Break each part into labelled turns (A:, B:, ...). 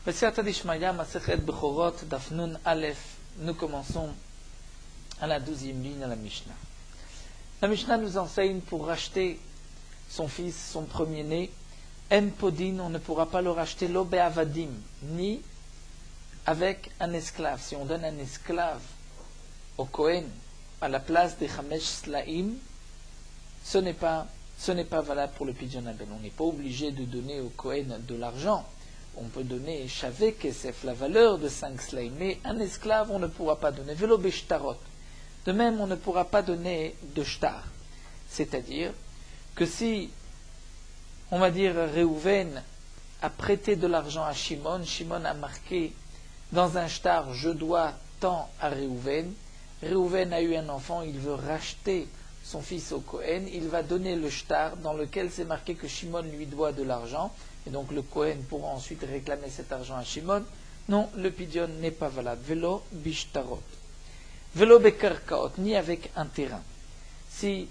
A: B'Siyata Dishmaya, Masechet Bechorot, Daf Nun Aleph, nous commençons à la 12e ligne à la Mishnah. La Mishnah nous enseigne pour racheter son fils, son premier-né, En Podin, on ne pourra pas le racheter lo be'avadim, ni avec un esclave. Si on donne un esclave au Kohen à la place des Chamesh Slaim, ce n'est pas valable pour le Pidyon Aben. On n'est pas obligé de donner au Kohen de l'argent. On peut donner Shavé Kesef, la valeur de 5 Slaim, mais un esclave, on ne pourra pas donner. Velo Beshtarot. De même, on ne pourra pas donner de shtar. C'est-à-dire que si, on va dire, Réhouven a prêté de l'argent à Shimon, Shimon a marqué dans un shtar, je dois tant à Réhouven. Réhouven a eu un enfant, il veut racheter son fils au Kohen, il va donner le shtar dans lequel c'est marqué que Shimon lui doit de l'argent, et donc le Kohen pourra ensuite réclamer cet argent à Shimon. Non, le Pidyon n'est pas valable. Velo bishtarot. Velo bekarkaot, ni avec un terrain. Si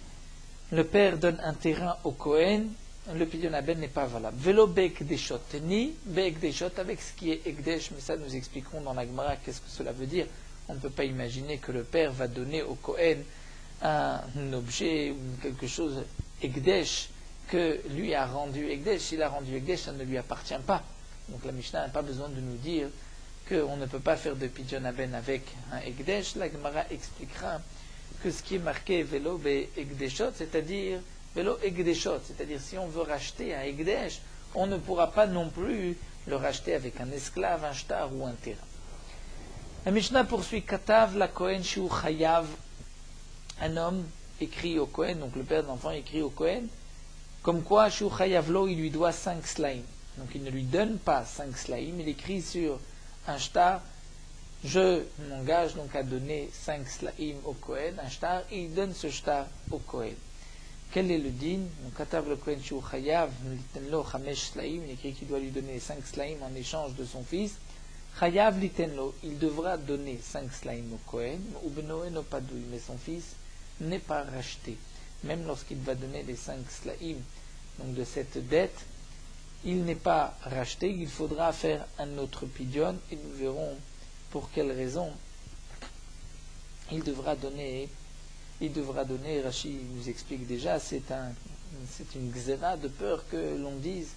A: le père donne un terrain au Kohen, le Pidyon Aben n'est pas valable. Velo beekdeshot, ni beekdeshot avec ce qui est ekdesh, mais ça nous expliquerons dans la Gemara qu'est-ce que cela veut dire. On ne peut pas imaginer que le père va donner au Kohen un objet ou quelque chose ekdesh que lui a rendu ekdesh. S'il a rendu ekdesh, ça ne lui appartient pas. Donc la Mishnah n'a pas besoin de nous dire qu'on ne peut pas faire de Pidyon Aben avec un ekdesh. La Gemara expliquera que ce qui est marqué velo beekdeshot, c'est-à-dire velo ekdeshot, c'est-à-dire si on veut racheter un ekdesh, on ne pourra pas non plus le racheter avec un esclave, un shtar ou un terrain. La Mishnah poursuit Katav la Kohen shu chayav. Un homme écrit au Kohen, donc le père d'enfant écrit au Kohen, comme quoi shu chayavlo, il lui doit 5 slaim. Donc il ne lui donne pas 5 slaim, il écrit sur un shtar, je m'engage donc à donner 5 slaim au Kohen, un shtar, et il donne ce shtar au Kohen. Quel est le din? Donc Katav le Kohen shu chayav litenlo chamesh slaim, il écrit qu'il doit lui donner 5 slaim en échange de son fils. Chayav litenlo, il devra donner 5 slaim au Kohen, ou benoeno padoui, mais son fils n'est pas racheté. Même lorsqu'il va donner les 5 slaim, donc de cette dette, il n'est pas racheté, il faudra faire un autre pidyon, et nous verrons pour quelle raison il devra donner, Rashi nous explique déjà, c'est une xéra de peur que l'on dise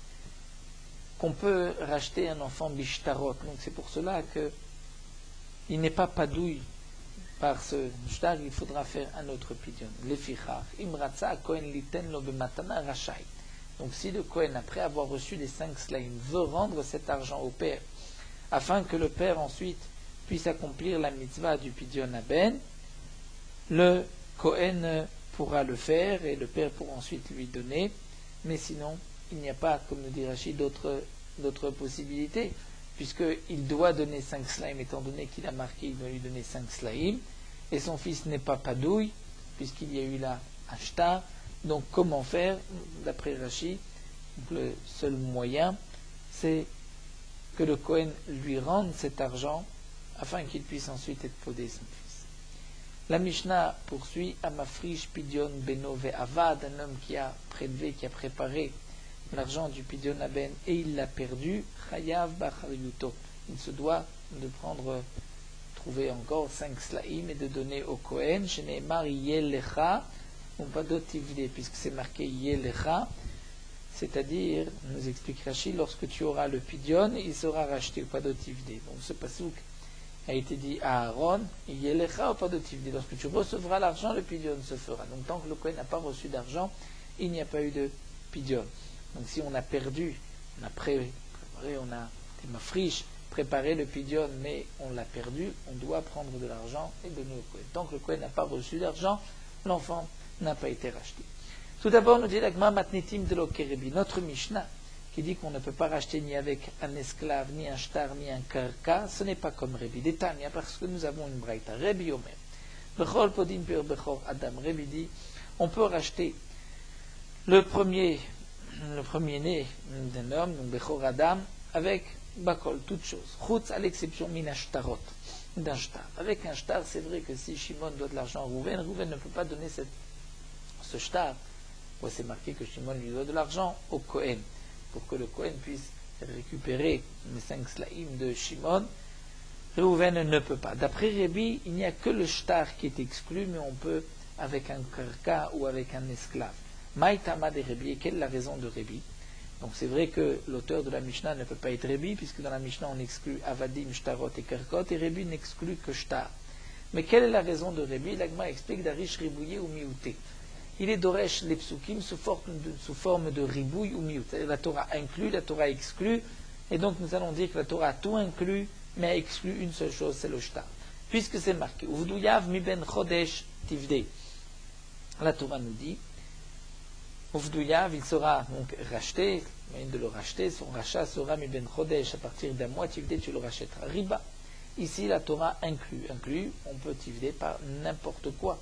A: qu'on peut racheter un enfant bishtarot. Donc c'est pour cela qu'il n'est pas padouille par ce shtar, il faudra faire un autre pidyon. Lefichach, imratza kohen liten lo bematana rachai. Donc si le kohen, après avoir reçu les 5 slaim, veut rendre cet argent au père, afin que le père ensuite puisse accomplir la mitzvah du pidyon aben, le kohen pourra le faire et le père pourra ensuite lui donner, mais sinon il n'y a pas, comme nous dit Rashi, d'autres possibilités, puisqu'il doit donner 5 slaim, étant donné qu'il a marqué, il doit lui donner 5 slaim, et son fils n'est pas padouille, puisqu'il y a eu là un shtar. Donc comment faire? D'après Rashi, le seul moyen, c'est que le Kohen lui rende cet argent, afin qu'il puisse ensuite être son fils. La Mishnah poursuit, Amafrish Pidyon Beno Ve'avad, un homme qui a prélevé, qui a préparé l'argent du Pidyon Aben et il l'a perdu, Chayav Bachariyuto. Il se doit de trouver encore 5 slaim et de donner au Kohen, Sheneemar Yelecha, ou pas d'otivde, puisque c'est marqué Yelecha, c'est-à-dire, nous explique Rashi, lorsque tu auras le Pidyon, il sera racheté, ou pas d'otivde. Donc ce pasouk a été dit à Aaron, Yelecha ou pas d'otivde. Lorsque tu recevras l'argent, le Pidyon se fera. Donc tant que le Kohen n'a pas reçu d'argent, il n'y a pas eu de Pidyon. Donc si on a perdu, on a préparé, on a des mafriches, préparé le pidyon, mais on l'a perdu, on doit prendre de l'argent et donner au Kohen. Tant que le Kohen n'a pas reçu d'argent, l'enfant n'a pas été racheté. Tout d'abord, nous dit l'Agma Matnitim de l'Okerebi, notre Mishnah, qui dit qu'on ne peut pas racheter ni avec un esclave, ni un shtar, ni un karka, ce n'est pas comme Rebi Détania, parce que nous avons une braïta. Rebi Omer, Bechol Podin Pir Bechor Adam, Rebi dit, on peut racheter le premier-né d'un homme, donc Bechor Adam, avec Bakol, toute chose. Chutz, à l'exception mina shtarot, d'un shtar. Avec un shtar, c'est vrai que si Shimon doit de l'argent à Rouven, Rouven ne peut pas donner ce shtar. C'est marqué que Shimon lui doit de l'argent au Kohen, pour que le Kohen puisse c'est récupérer les 5 slaïm de Shimon, Reuven ne peut pas. D'après Rébi, il n'y a que le shtar qui est exclu, mais on peut avec un karka ou avec un esclave. Maïtama de Rébi, et quelle est la raison de Rébi? Donc c'est vrai que l'auteur de la Mishnah ne peut pas être Rébi, puisque dans la Mishnah on exclut Avadim, Shtarot et Karkot, et Rébi n'exclut que Shtar. Mais quelle est la raison de Rébi? L'Agma explique d'Arish Ribouillé ou Miouté. Il est Doresh les psukim sous forme de Ribouille ou Miout. La Torah inclut, la Torah exclut, et donc nous allons dire que la Torah a tout inclus, mais a exclu une seule chose, c'est le Shtar. Puisque c'est marqué, Uvduyav mi ben chodesh tivde. La Torah nous dit, Uvduyav, il sera donc racheté, moyen de le racheter, son rachat sera mi ben chodesh, à partir d'un mois tivde, tu le rachèteras. Riba. Ici, la Torah inclut, on peut tivde par n'importe quoi.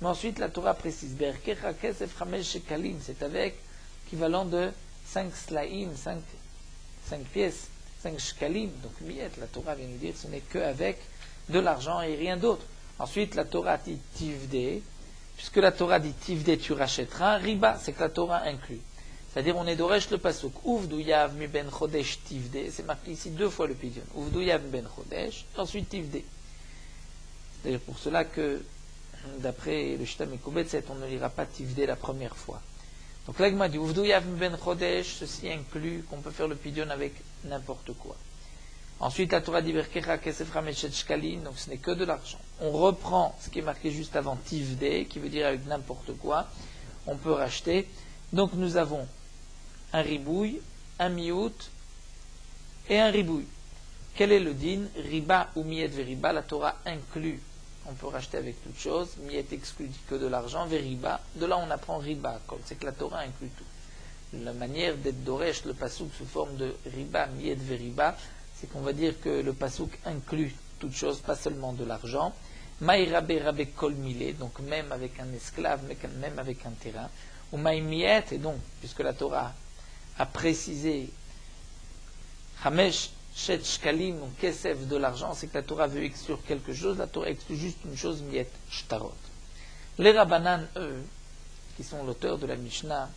A: Mais ensuite, la Torah précise, Berkecha kesef chamesh shekalim, c'est avec l'équivalent de 5 slaim, 5 pièces. 5 shkalim, donc miet, la Torah vient nous dire ce n'est qu'avec de l'argent et rien d'autre. Ensuite, la Torah dit tivde, puisque la Torah dit tivde, tu rachèteras, riba, c'est que la Torah inclut. C'est-à-dire, on est d'oresh le pasuk, uvduyav mi ben chodesh tivde, c'est marqué ici 2 fois le pidyon, uvduyav mi ben chodesh, ensuite tivde. C'est-à-dire pour cela que, d'après le Shita Mekubetset, on ne lira pas tivde la première fois. Donc l'Agma dit Uvduyav ben Chodesh, ceci inclut qu'on peut faire le pidyon avec n'importe quoi. Ensuite, la Torah dit Berkecha kesef rameshet shkalim, donc ce n'est que de l'argent. On reprend ce qui est marqué juste avant tivde, qui veut dire avec n'importe quoi, on peut racheter. Donc nous avons un ribouille, un miout et un ribouille. Quel est le din? Riba ou miet veriba, la Torah inclut. On peut racheter avec toute chose, miet exclut que de l'argent, veriba, de là on apprend riba, comme c'est que la Torah inclut tout. La manière d'être doresh le pasouk sous forme de riba, miet, veriba, c'est qu'on va dire que le pasouk inclut toute chose, pas seulement de l'argent. Maïrabe rabe kol milé, donc même avec un esclave, même avec un terrain. Ou maïmiet, et donc, puisque la Torah a précisé Hamesh Shet Shkalim, donc kesef de l'argent, c'est que la Torah veut exclure quelque chose, la Torah exclut juste une chose, miet shtarot. Les Rabbanan, eux, qui sont l'auteur de la Mishnah,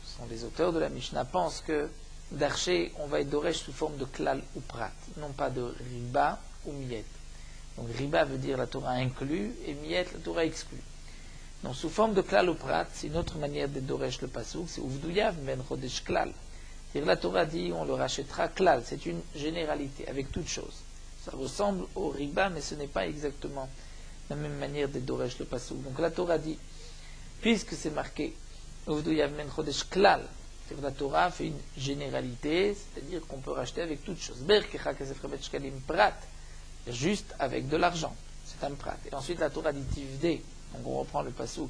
A: sont les auteurs de la Mishnah, pensent que d'archer, on va être doresh sous forme de klal ou prat, non pas de riba ou miet. Donc riba veut dire la Torah inclut, et miet, la Torah exclut. Donc sous forme de klal ou prat, c'est une autre manière d'être doresh le pasouk, c'est uvduyav ben chodesh klal. La Torah dit on le rachètera klal, c'est une généralité avec toute chose. Ça ressemble au riba, mais ce n'est pas exactement la même manière d'être doresh le pasouk. Donc la Torah dit, puisque c'est marqué uvduyav ben chodesh klal, la Torah fait une généralité, c'est-à-dire qu'on peut racheter avec toute chose. Berkecha kesef rabet shkalim prat, juste avec de l'argent, c'est un prat. Et ensuite la Torah dit tivde, donc on reprend le pasouk.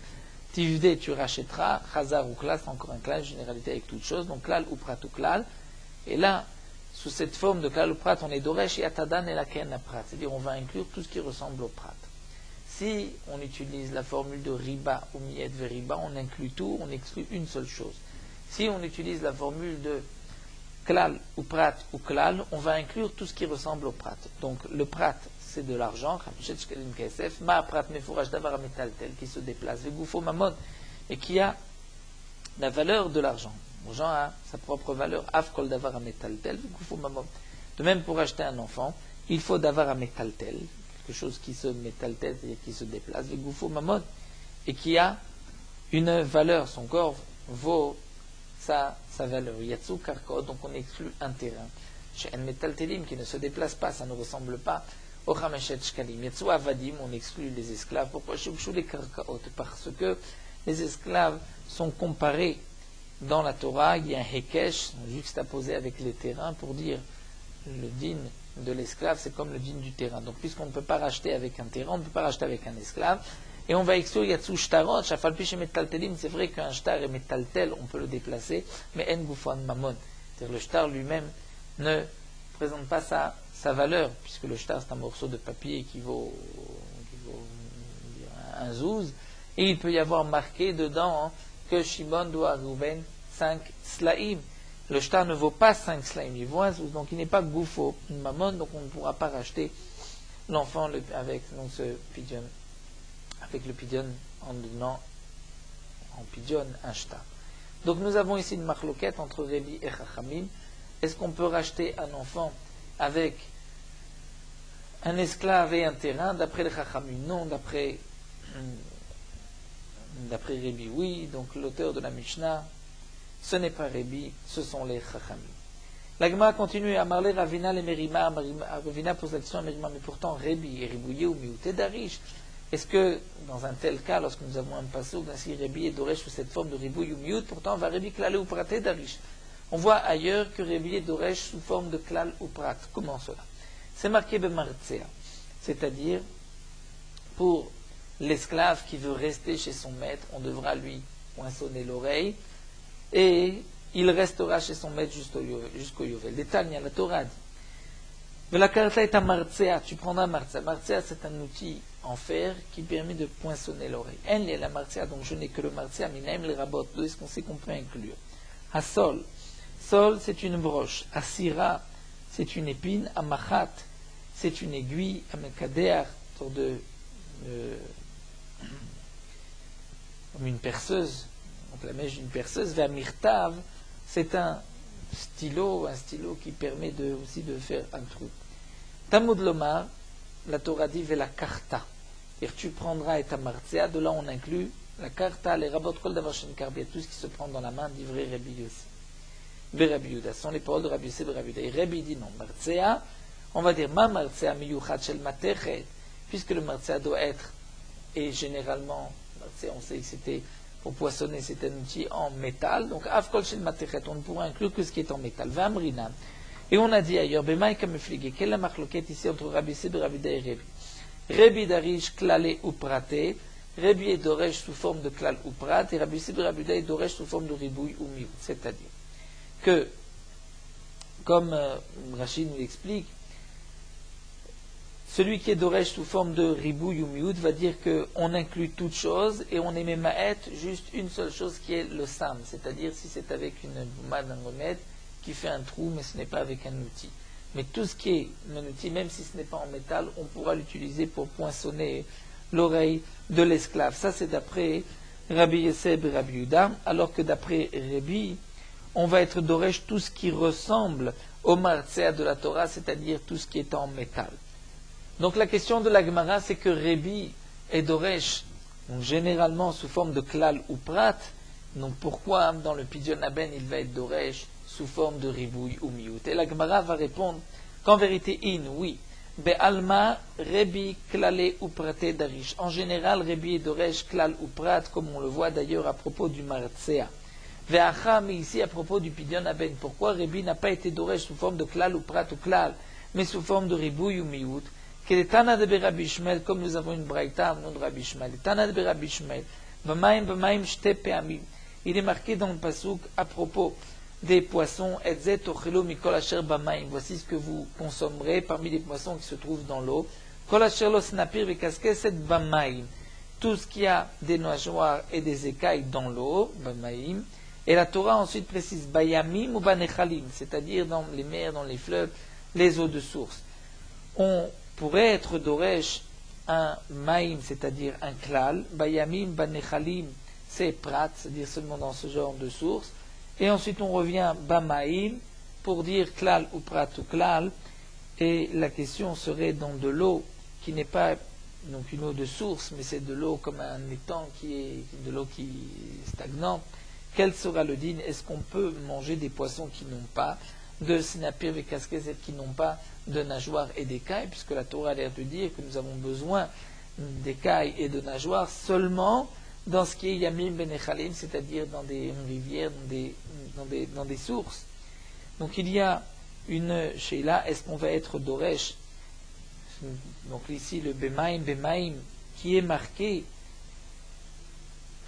A: Tivde, tu rachèteras, chazar ou klal, c'est encore un klal, généralité avec toute chose, donc klal ou prat ou klal. Et là, sous cette forme de klal ou prat, on est doresh et atadan et la ken à prat, c'est-à-dire on va inclure tout ce qui ressemble au prat. Si on utilise la formule de riba ou miet veriba, on inclut tout, on exclut une seule chose. Si on utilise la formule de klal ou prat ou klal, on va inclure tout ce qui ressemble au prat. Donc le prat, c'est de l'argent, ma prat mefouraj davar metaltel, qui se déplace, vegoufo mamon, et qui a la valeur de l'argent. L'argent a sa propre valeur, af kol davar metaltel, vegoufo mamon. De même, pour acheter un enfant, il faut davar metaltel, quelque chose qui se metaltel, c'est-à-dire qui se déplace, vegoufo mamon, et qui a une valeur, son corps vaut sa valeur. Yatsu karko, donc on exclut un terrain. Chez un metaltelim qui ne se déplace pas, ça ne ressemble pas au Hameshet Shkalim. Yatsu avadim, on exclut les esclaves. Pourquoi Shubshu les karkaot? Parce que les esclaves sont comparés dans la Torah, il y a un hekesh, juxtaposé avec les terrains, pour dire le din de l'esclave, c'est comme le din du terrain. Donc puisqu'on ne peut pas racheter avec un terrain, on ne peut pas racheter avec un esclave. Et on va exclure Yatsu Shtarot, Shafalpi chez Metaltelim, c'est vrai qu'un shtar est Metaltel, on peut le déplacer, mais En Gufon Mamon. C'est-à-dire le shtar lui-même ne présente pas sa valeur, puisque le shtar c'est un morceau de papier qui vaut un zouz, et il peut y avoir marqué dedans que Shimon doit à Reuven 5 slaim. Le shtar ne vaut pas 5 slaim, il vaut un zouz, donc il n'est pas Gufo Mamon, donc on ne pourra pas racheter l'enfant avec donc, ce pidyon. Avec le pidyon en donnant en pidyon un shtar. Donc nous avons ici une marloquette entre Rébi et Chachamim. Est-ce qu'on peut racheter un enfant avec un esclave et un terrain? D'après les Chachamim, non. D'après Rébi, oui. Donc l'auteur de la Mishnah, ce n'est pas Rébi, ce sont les Chachamim. La Gemara continue à marler Ravina les Merima. Ravina pose la question à Merima, mais pourtant Rébi et Ribouye ou Miouté d'Arish. Est-ce que, dans un tel cas, lorsque nous avons un passouk, ainsi Rébi et Doresh sous cette forme de Ribouye ou Miout, pourtant va Rébi Klal ou Praté d'Arish. On voit ailleurs que Rébi et Doresh sous forme de Klal ou Prat. Comment cela? C'est marqué Bemartzea, c'est-à-dire pour l'esclave qui veut rester chez son maître, on devra lui poinçonner l'oreille et il restera chez son maître jusqu'au Yovel. Détail, la Torah dit. La karta est un martzea, tu prendras un martzea. Martzea, c'est un outil en fer qui permet de poinçonner l'oreille. Elle est la martzea, donc je n'ai que le martzea, mais n'aime les rabots. D'où est-ce qu'on sait qu'on peut inclure? Hasol. Sol, c'est une broche. Asira, c'est une épine. Amachat, c'est une aiguille. Amekader, comme une perceuse. Donc la mèche d'une perceuse. Vamirtav, c'est un stylo qui permet aussi de faire un trou. Tamud Lomar, la Torah dit Vela karta. Et tu prendras et ta martzea, de là on inclut la karta, les rabot kol davar shen karbia, tout ce qui se prend dans la main, d'ivré Rabbi Yossi. Rabbi Yuda, ce sont les paroles de Rabbi Yossi et Rabbi Yuda. Et Rabbi dit non, martzea, on va dire ma martzea miyuchat shel matechet, puisque le martzea doit être, et généralement, martzea, on sait que c'était pour poissonner, c'est un outil en métal. Donc, Avkol Shel Matechet, on ne pourra inclure que ce qui est en métal. Vamrina. Et on a dit ailleurs, Bemaï Kameflige, quelle est la marloquette ici entre Rabbi Sib et Rabbi Da et Rebi? Rebi Darish, Klale ou Praté. Rebi et Doresh sous forme de Klal ou Prat. Et Rabbi Sib et Rabbi Da et Doresh sous forme de Ribouille ou Miou. C'est-à-dire que, comme Rachid nous l'explique, celui qui est Doresh sous forme de Ribouille ou Miout va dire qu'on inclut toute chose et on émet Ma'et juste une seule chose qui est le Sam, c'est-à-dire si c'est avec une boumade, un remède qui fait un trou, mais ce n'est pas avec un outil. Mais tout ce qui est un outil, même si ce n'est pas en métal, on pourra l'utiliser pour poinçonner l'oreille de l'esclave. Ça c'est d'après Rabbi Yosef et Rabbi Yuda, alors que d'après Rabbi, on va être Doresh tout ce qui ressemble au Martzea de la Torah, c'est-à-dire tout ce qui est en métal. Donc la question de la Gemara, c'est que Rébi et Doresh, donc généralement sous forme de Klal ou Prat, donc pourquoi dans le Pidyon Aben il va être Doresh sous forme de Ribouille ou Miout? Et la Gemara va répondre qu'en vérité, oui. Be'alma, Rébi, Klale ou Praté Darish. En général, Rébi et Doresh, Klal ou Prat, comme on le voit d'ailleurs à propos du Martzea. Ve'acha, mais ici à propos du Pidyon Aben. Pourquoi Rébi n'a pas été Doresh sous forme de Klal ou Prat ou Klal, mais sous forme de Ribouille ou Miout? Tana de Rabbi Ishmael, comme nous avons une braïta au nom de Rabbi Ishmael. Tana de Rabbi Ishmael, B'maim shte pe'amim. Il est marqué dans le pasuk à propos des poissons, etzet ochelo mikol asher b'maim. Voici ce que vous consommerez parmi les poissons qui se trouvent dans l'eau. Kol asher lo snapir v'kaskeset b'maim. Tout ce qui a des nageoires et des écailles dans l'eau, b'maim. Et la Torah ensuite précise bayamim ou banechalim, c'est-à-dire dans les mers, dans les fleuves, les eaux de source. On pourrait être Doresh un maïm, c'est-à-dire un klal, bayamim, banechalim, c'est prat, c'est-à-dire seulement dans ce genre de source, et ensuite on revient bamaïm pour dire klal ou prat ou klal, et la question serait dans de l'eau qui n'est pas donc une eau de source, mais c'est de l'eau comme un étang qui est de l'eau qui est stagnante. Quel sera le din? Est-ce qu'on peut manger des poissons qui n'ont pas de sinapir et casquettes, qui n'ont pas de nageoires et d'écailles, puisque la Torah a l'air de dire que nous avons besoin d'écailles et de nageoires seulement dans ce qui est yamim benechalim, c'est-à-dire dans des rivières, dans des sources. Donc il y a une sheila, est-ce qu'on va être Doresh? Donc ici le bemaim, qui est marqué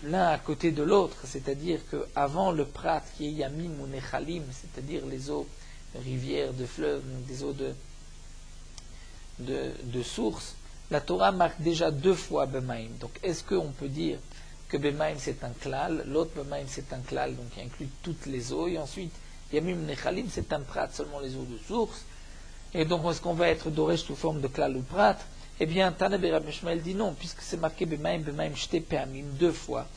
A: l'un à côté de l'autre, c'est-à-dire qu'avant le prat qui est yamim ou nechalim, c'est-à-dire les eaux de rivières, de fleuves, des eaux de source, la Torah marque déjà 2 fois bemaim. Donc est-ce qu'on peut dire que bemaim c'est un klal, l'autre bemaim c'est un klal, donc qui inclut toutes les eaux, et ensuite yamim nechalim c'est un prat, seulement les eaux de source, et donc est-ce qu'on va être doresh sous forme de klal ou prat? Eh bien, Tana Rabbi Ishmael dit non, puisque c'est marqué bemaim shte pe'amim 2 fois.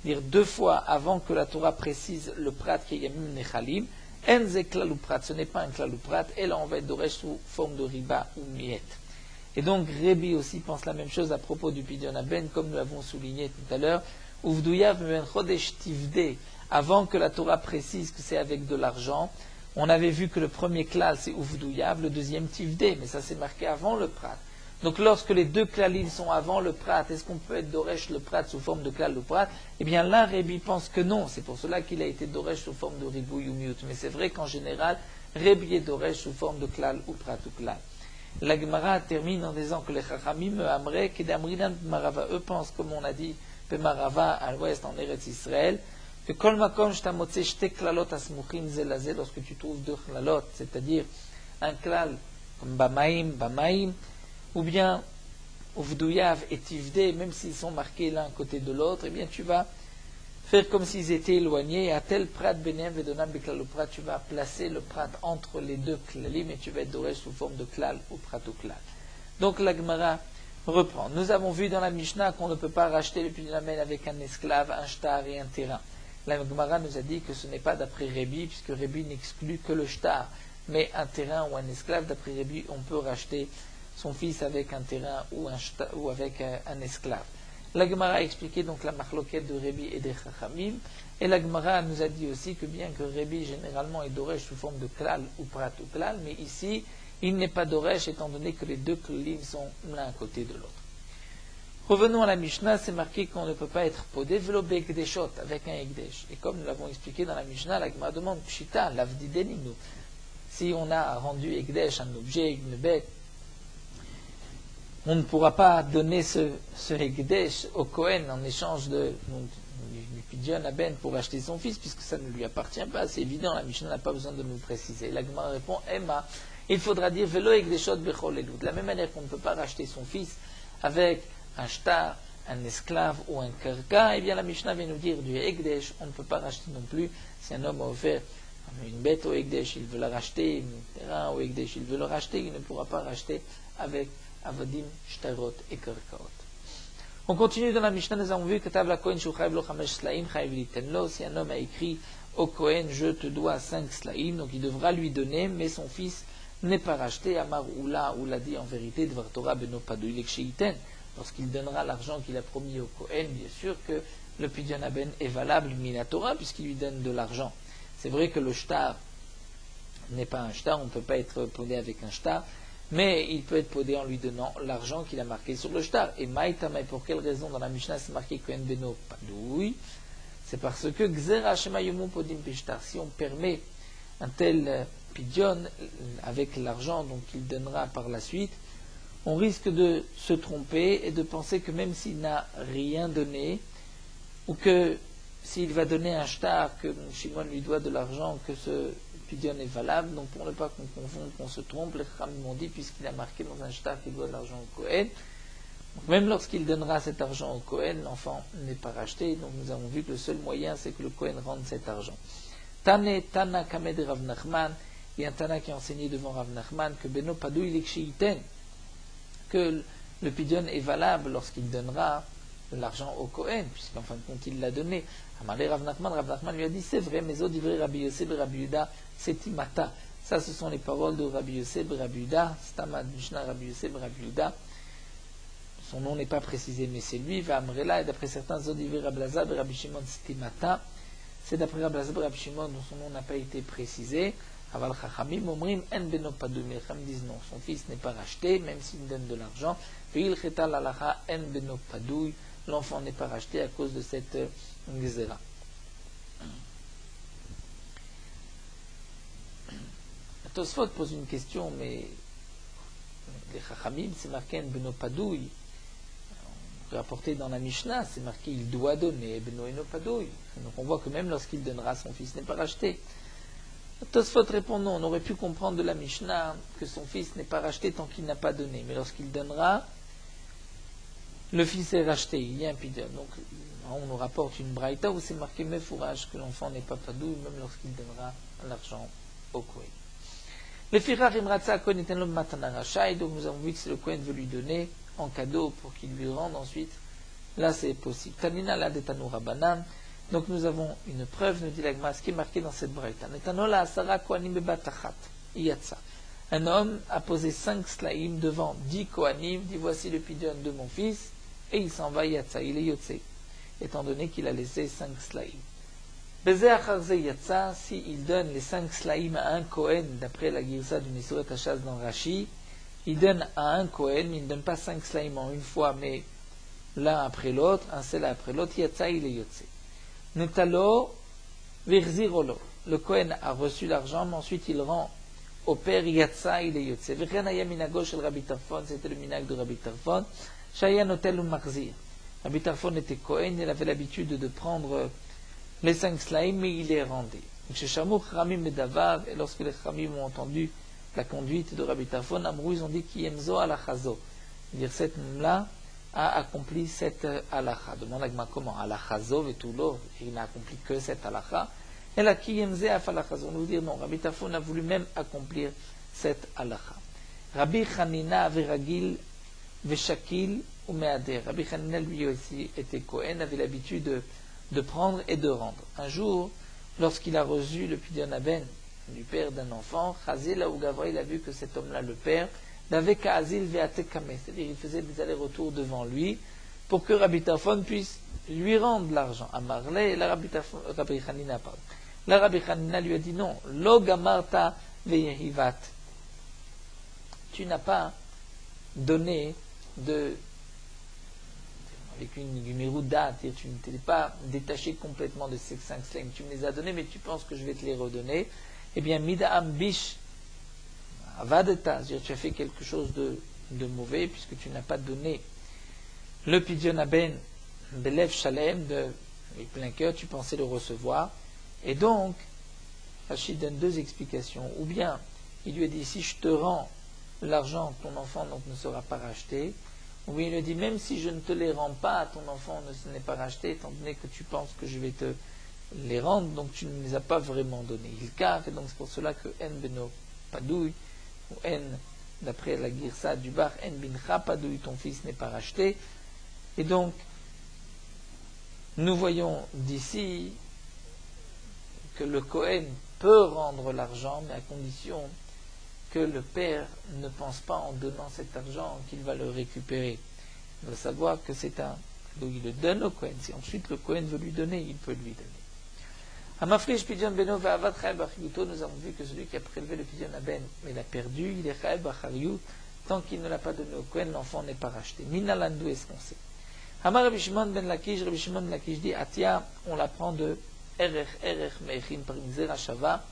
A: dire 2 fois avant que la Torah précise le prat qui est yamim nechalim, en ze klal ou prat, ce n'est pas un klal ou prat, et là on va être doresh sous forme de riba ou miet. Et donc Rébi aussi pense la même chose à propos du pidyon haben, comme nous l'avons souligné tout à l'heure, uvduyav ben chodesh tivde, avant que la Torah précise que c'est avec de l'argent. On avait vu que le premier klal c'est uvduyav, le deuxième tivde, mais ça c'est marqué avant le prat. Donc lorsque les deux klalim sont avant le prat, est-ce qu'on peut être doresh le prat sous forme de klal ou prat? Eh bien là, Rébi pense que non, c'est pour cela qu'il a été doresh sous forme de ribouy ou miut. Mais c'est vrai qu'en général, Rébi est doresh sous forme de klal ou prat ou klal. La Gemara termine en disant que les chachamim amre kedamrinan marava, eux pensent, comme on a dit, Marava à l'ouest en Eretz Israël, que kol makom shtamotze shte klalot asmuchim zelazé, lorsque tu trouves 2 klalot, c'est-à-dire un klal comme bamaim, ou bien uvduyav et tivde, même s'ils sont marqués l'un côté de l'autre, eh bien tu vas faire comme s'ils étaient éloignés, à tel prat benem vedonam beklal ou prat, tu vas placer le prat entre les 2 klalim et tu vas être doré sous forme de klal ou prat ou klal. Donc la Gemara reprend. Nous avons vu dans la Mishnah qu'on ne peut pas racheter le pidyon haben avec un esclave, un shtar et un terrain. La Gemara nous a dit que ce n'est pas d'après Rébi, puisque Rébi n'exclut que le shtar, mais un terrain ou un esclave, d'après Rébi, on peut racheter son fils avec un terrain ou avec un esclave. La Gemara a expliqué donc la machloket de Rébi et des Chachamim, et la Gemara nous a dit aussi que bien que Rébi généralement est doresh sous forme de klal ou prat ou klal, mais ici il n'est pas doresh étant donné que les 2 klalim sont l'un à côté de l'autre. Revenons à la Mishnah, c'est marqué qu'on ne peut pas être podé velo be'ekdeshot avec un ekdesh. Et comme nous l'avons expliqué dans la Mishnah, la Gemara demande pshita lavdi deninu. Si on a rendu ekdesh un objet, une bête, on ne pourra pas donner ce Hekdesh au Kohen en échange du pidyon haben pour acheter son fils, puisque ça ne lui appartient pas. C'est évident, la Mishnah n'a pas besoin de nous le préciser. La Gemara répond, Emma, il faudra dire Velo Hekdeshot bechol elud. De la même manière qu'on ne peut pas racheter son fils avec un shtar, un esclave ou un karka, eh bien la Mishnah vient nous dire du Hekdesh, on ne peut pas racheter non plus. Si un homme a offert une bête au Hekdesh, il veut la racheter, un terrain au Hekdesh, il veut le racheter, il ne pourra pas racheter avec Avadim, Shtarot et Karkaot. On continue dans la Mishnah, nous avons vu que Tabla Kohen Shuchayev lo 5 slaim, Chayev litenlo, si un homme a écrit au Kohen, je te dois 5 slaim, donc il devra lui donner, mais son fils n'est pas racheté, Amar Oula, ou l'a dit en vérité, Dvar Torah beno padou ilek sheiten, lorsqu'il donnera l'argent qu'il a promis au Kohen, bien sûr que le pidyon haben est valable, mina Torah, puisqu'il lui donne de l'argent. C'est vrai que le shtar n'est pas un shtar, on ne peut pas être podé avec un shtar, mais il peut être podé en lui donnant l'argent qu'il a marqué sur le shtar. Et maïtama, pour quelle raison dans la Mishnah c'est marqué Kohen beno padouy? C'est parce que Gzera Shema Yomu Podim Peshtar, si on permet un tel pidyon avec l'argent donc qu'il donnera par la suite, on risque de se tromper et de penser que même s'il n'a rien donné, ou que s'il va donner un shtar, que Shimon lui doit de l'argent, que ce pidyon est valable, donc pour ne pas qu'on confonde, qu'on se trompe, les Chachamim m'ont dit, puisqu'il a marqué dans un shtar qu'il doit de l'argent au Kohen, donc même lorsqu'il donnera cet argent au Kohen, l'enfant n'est pas racheté, donc nous avons vu que le seul moyen c'est que le Kohen rende cet argent. Tana Kamed Rav Nachman, il y a un Tana qui a enseigné devant Rav Nachman que Beno Padou Ilek Sheiten, que le pidyon est valable lorsqu'il donnera l'argent au Kohen, puisqu'en fin de compte il l'a donné. Amalé Rav Nachman lui a dit c'est vrai, mais Odivre Rabbi Yosef et Rabbi Yuda, c'est Imata. Ça, ce sont les paroles de Rabbi Yosef et Rabbi Yuda, Stamad Mishnah Rabbi Yosef et Rabbi Yuda. Son nom n'est pas précisé, mais c'est lui, Vamrela, et d'après certains Odivre Rabbi Lazar et Rabbi Shimon, c'est Imata. C'est d'après Rabbi Lazar et Rabbi Shimon dont son nom n'a pas été précisé. Aval Chachamim Omrim En Beno Padou, mais les Chachamim disent non, son fils n'est pas racheté, même s'il donne de l'argent. Veil Cheta Lalacha En Beno Padou, l'enfant n'est pas racheté à cause de cette Gezerah. Tosfot pose une question, mais les Chachamim, c'est marqué En Beno Padouy. Rapporté dans la Mishnah, c'est marqué il doit donner Beno Eno Padouy. Donc on voit que même lorsqu'il donnera, son fils n'est pas racheté. Tosfot répond non, on aurait pu comprendre de la Mishnah que son fils n'est pas racheté tant qu'il n'a pas donné. Mais lorsqu'il donnera, le fils est racheté, il y a un pidyon. Donc on nous rapporte une braïta où c'est marqué Mefourage que l'enfant n'est pas padouy, même lorsqu'il donnera l'argent au Kohen. Le Firar Imratza Kohen est un homme matana rachai, donc nous avons vu que si le Kohen veut lui donner en cadeau pour qu'il lui rende ensuite là c'est possible. Tanina la de Tanoura Banan. Donc nous avons une preuve, nous dit l'Agma, ce qui est marqué dans cette braïta. Netanola asara kohanim bebatachat. Yatsa. Un homme a posé 5 slaïm devant 10 kohanim, dit voici le pidyon de mon fils, et il s'en va Yatsa, il est Yotse, étant donné qu'il a laissé 5 slaïm. Beze acharze Yatsa, s'il donne les 5 slaïm à un kohen, d'après la girsa du Misuret Hachaz dans Rashi, il donne à un kohen, mais il ne donne pas 5 slaïm en une fois, mais l'un après l'autre, un seul après l'autre, Yatsa, il est Yotse. Netalo virzirolo. Le Kohen a reçu l'argent, mais ensuite il rend au père Yatsa, il est Yotse. V'chen minago shel Rabbi Tarfon, c'était le minag de Rabbi Tarfon. Shaya notel ou marzir. Rabbi Tarfon était Kohen, il avait l'habitude de prendre les 5 slaïm, mais il les rendait. Et lorsque les Chamim ont entendu la conduite de Rabbi Tarfon, Amrou, ils ont dit Kiyemzo alachazo. C'est-à-dire cet homme-là a accompli cette halakha. Demande à comment alachazo vetulo, il n'a accompli que cette halakha. Et la kiyemze afalachazo. On veut dire non, Rabbi Tarfon a voulu même accomplir cette halakha. Rabbi Chanina veragil veshakil ou meader. Rabbi Chanina lui aussi était Kohen, avait l'habitude de prendre et de rendre. Un jour, lorsqu'il a reçu le pidyon aben du père d'un enfant, Chazil ou Gavra, il a vu que cet homme-là, le père, n'avait qu'à Azil ve'atekame, c'est-à-dire il faisait des allers-retours devant lui pour que Rabbi Tarfon puisse lui rendre l'argent. À Marley, la Rabbi Chanina parle. La Rabbi Chanina lui a dit non, lo gamarta ve'yehivat. Tu n'as pas donné avec une gumirouda, tu ne t'es pas détaché complètement de ces 5 slimes. Tu me les as donnés, mais tu penses que je vais te les redonner. Eh bien, mida'am bish avadeta, c'est-à-dire tu as fait quelque chose de mauvais, puisque tu n'as pas donné le pidyon aben belev shalem, de plein cœur, tu pensais le recevoir. Et donc, Rachid donne 2 explications. Ou bien, il lui a dit, si je te rends l'argent, ton enfant donc ne sera pas racheté. Ou bien il lui a dit, même si je ne te les rends pas, ton enfant ne n'est pas racheté, étant donné que tu penses que je vais te les rendre, donc tu ne les as pas vraiment donnés. Il cave, et donc c'est pour cela que En Beno Padouille, ou En, d'après la Girsa du Bar, En Bincha Padouille, ton fils n'est pas racheté. Et donc, nous voyons d'ici que le Kohen peut rendre l'argent, mais à condition que le père ne pense pas en donnant cet argent qu'il va le récuvrer. Il doit savoir que c'est un... Donc il le donne au Kohen. Si ensuite le Kohen veut lui donner, il peut lui donner. Amafrish pidyon beno ve'avad chayeb b'achariuto, nous avons vu que celui qui a prélevé le pidyon aben, mais l'a perdu, il est chayeb b'achariut, tant qu'il ne l'a pas donné au Kohen, l'enfant n'est pas racheté. Minalandu est-ce qu'on sait. Amar Rabbi Shimon ben Lakish dit, Atia, on l'apprend de erech me'echim, par une zerachava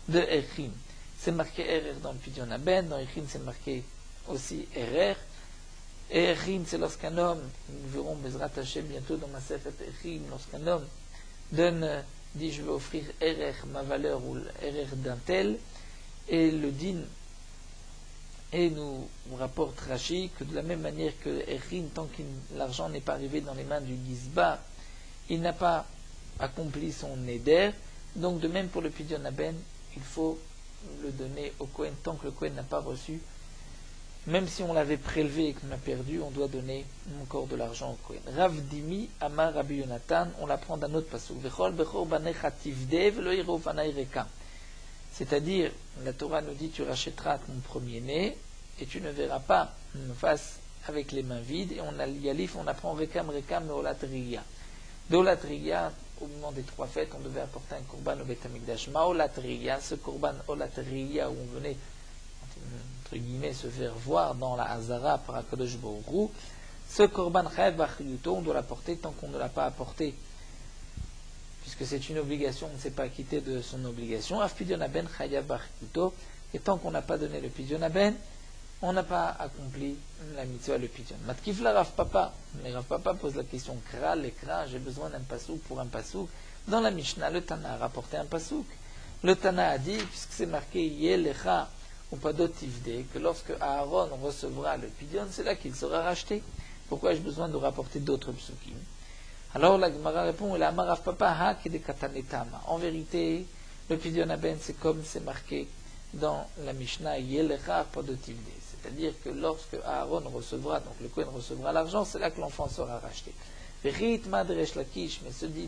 A: de echim. C'est marqué erech dans le pidyon aben, dans echim c'est marqué aussi erech. Et echim c'est lorsqu'un homme, nous verrons Bezrat Hashem bientôt dans ma sefet echim, lorsqu'un homme donne, dit je vais offrir erech, ma valeur, ou erech d'un tel, et le din, et nous rapporte Rashi que de la même manière que echim, tant que l'argent n'est pas arrivé dans les mains du Gizba, il n'a pas accompli son neder. Donc de même pour le pidyon aben, il faut le donner au Kohen tant que le Kohen n'a pas reçu. Même si on l'avait prélevé et qu'on l'a perdu, on doit donner encore de l'argent au Kohen. Rav Dimi Amar Rabbi Yonatan, on l'apprend d'un autre pasuk. Vechol bechor banecha tivdev lo yirov vanai reka. C'est-à-dire, la Torah nous dit tu rachèteras ton premier-né et tu ne verras pas face avec les mains vides. Et on a l'yalif, on apprend rekam rekam et olatriya. De olatriya, au moment des 3 fêtes, on devait apporter un korban au Beit Hamikdash. Ma olatriya, ce korban olatriya où on venait entre guillemets se faire voir dans la Hazara par Akadosh Baruch Hu, ce korban chayav b'achriyuto, on doit l'apporter tant qu'on ne l'a pas apporté, puisque c'est une obligation, on ne s'est pas acquitté de son obligation. Af pidyon aben chayav b'achriyuto, et tant qu'on n'a pas donné le pidyon aben, on n'a pas accompli la mitzvah, le pidyon. Matkif la Rav Papa, mais Rav Papa pose la question kra, l'écra, j'ai besoin d'un pasouk pour un pasouk. Dans la Mishnah, le Tana a rapporté un pasouk. Le Tana a dit, puisque c'est marqué Yelecha ou Padot Tivde, que lorsque Aaron recevra le pidyon, c'est là qu'il sera racheté. Pourquoi ai-je besoin de rapporter d'autres psukim? Alors la Gemara répond, la Rav Papa ha kede katanetama. En vérité, le pidyon aben, c'est comme c'est marqué dans la Mishnah Yelecha Padot Tivde. C'est-à-dire que lorsque Aaron recevra, donc le Kohen recevra l'argent, c'est là que l'enfant sera racheté. Veritma de Resh Lakish, mais ce din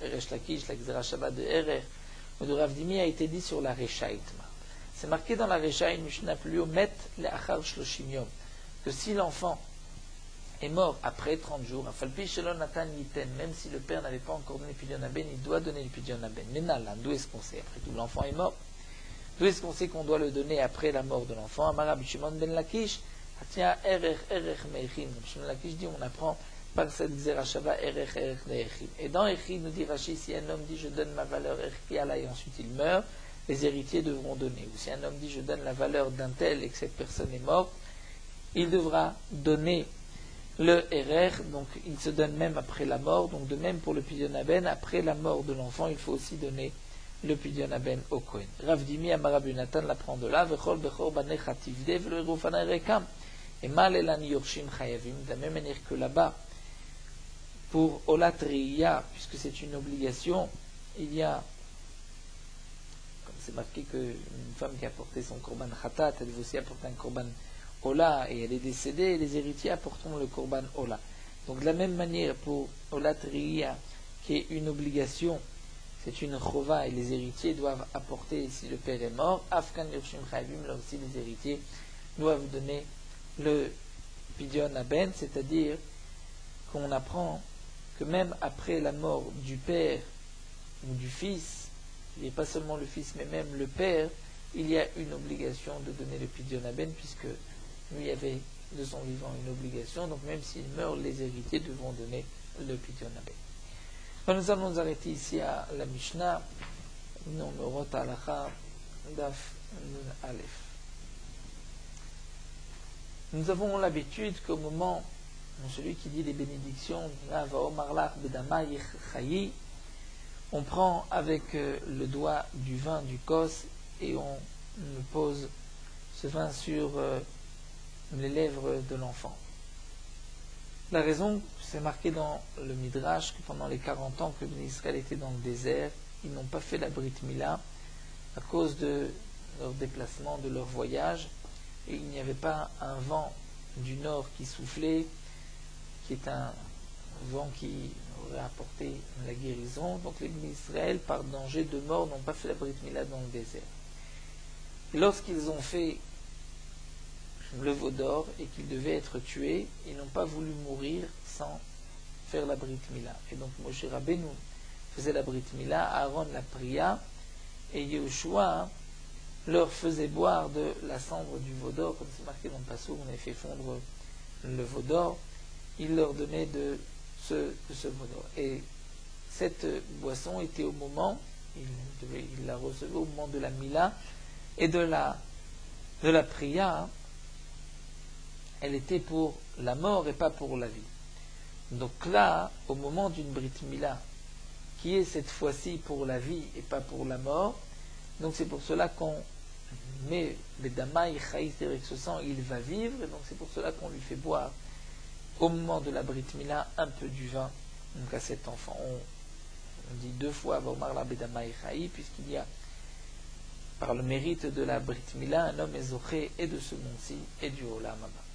A: de Resh Lakish, la Gzera Shabbat de Erer, ou de Rav Dimi a été dit sur la Rechaïtma. C'est marqué dans la Rechaït, Mishnah Plio, Met le Achar Shloshim Yom, que si l'enfant est mort après 30 jours, Afalpi Shelon Natan Yiten, même si le père n'avait pas encore donné le Pidyon Haben, il doit donner le Pidyon Haben. Mais Nalan, d'où est-ce qu'on sait? Après tout, l'enfant est mort. D'où est-ce qu'on sait qu'on doit le donner après la mort de l'enfant? Amara Bishimon ben Lakish, Atia Erech Meichin. Bishimon Lakish dit, on apprend par cette Gzera Shava Erech Meichin. Et dans Echi, nous dit Rashi, si un homme dit je donne ma valeur Erech et ensuite il meurt, les héritiers devront donner. Ou si un homme dit je donne la valeur d'un tel et que cette personne est morte, il devra donner le RR, donc il se donne même après la mort. Donc de même pour le Pidyon Haben, après la mort de l'enfant, il faut aussi donner le Pidyon Haben au Kohen. Rav Dimi Amar Rabbi Natan l'apprend de là, Vechol Bechor Banecha Tivde Velo Erufanai Rekam. Et Mal Elan Yorshim Chayavim, de la même manière que là-bas, pour Olat Reiya, puisque c'est une obligation, il y a, comme c'est marqué qu'une femme qui a apporté son Korban Khatat, elle veut aussi apporter un Korban Ola, et elle est décédée, et les héritiers apporteront le Korban Ola. Donc de la même manière pour Olat Reiya, qui est une obligation, c'est une chova, et les héritiers doivent apporter, si le père est mort, Afkan Yorshim Chayavim, là aussi les héritiers doivent donner le Pidyon Haben, c'est-à-dire qu'on apprend que même après la mort du père ou du fils, et pas seulement le fils, mais même le père, il y a une obligation de donner le Pidyon Haben, puisque lui avait de son vivant une obligation, donc même s'il meurt, les héritiers devront donner le Pidyon Haben. Nous allons nous arrêter ici à la Mishnah, numéro Halacha, Daf Nun Aleph. Nous avons l'habitude qu'au moment où celui qui dit les bénédictions, on prend avec le doigt du vin du kos et on pose ce vin sur les lèvres de l'enfant. La raison, c'est marqué dans le Midrash que pendant les 40 ans que Israël était dans le désert, ils n'ont pas fait la Brit Mila à cause de leur déplacement, de leur voyage, et il n'y avait pas un vent du nord qui soufflait, qui est un vent qui aurait apporté la guérison. Donc les Israël, par danger de mort, n'ont pas fait la Brit Mila dans le désert. Et lorsqu'ils ont fait le veau d'or et qu'ils devaient être tués, ils n'ont pas voulu mourir sans faire la Brit Mila. Et donc Moshe Rabbeinu faisait la Brit Mila, Aaron la pria, et Yehoshua leur faisait boire de la cendre du veau d'or, comme c'est marqué dans le passage où on avait fait fondre le veau d'or, il leur donnait de ce veau d'or. Et cette boisson était au moment, il la recevait au moment de la Mila et de la priya, elle était pour la mort et pas pour la vie. Donc là, au moment d'une Brit Mila, qui est cette fois-ci pour la vie et pas pour la mort, donc c'est pour cela qu'on met Bedama et Chaïs, avec ce sang, il va vivre, et donc c'est pour cela qu'on lui fait boire au moment de la Brit Mila un peu du vin, donc à cet enfant. On dit 2 fois Vaomarla Bedama et Chaïs, puisqu'il y a, par le mérite de la Brit Mila, un homme est zoché et de ce monde-ci et du Olam Haba.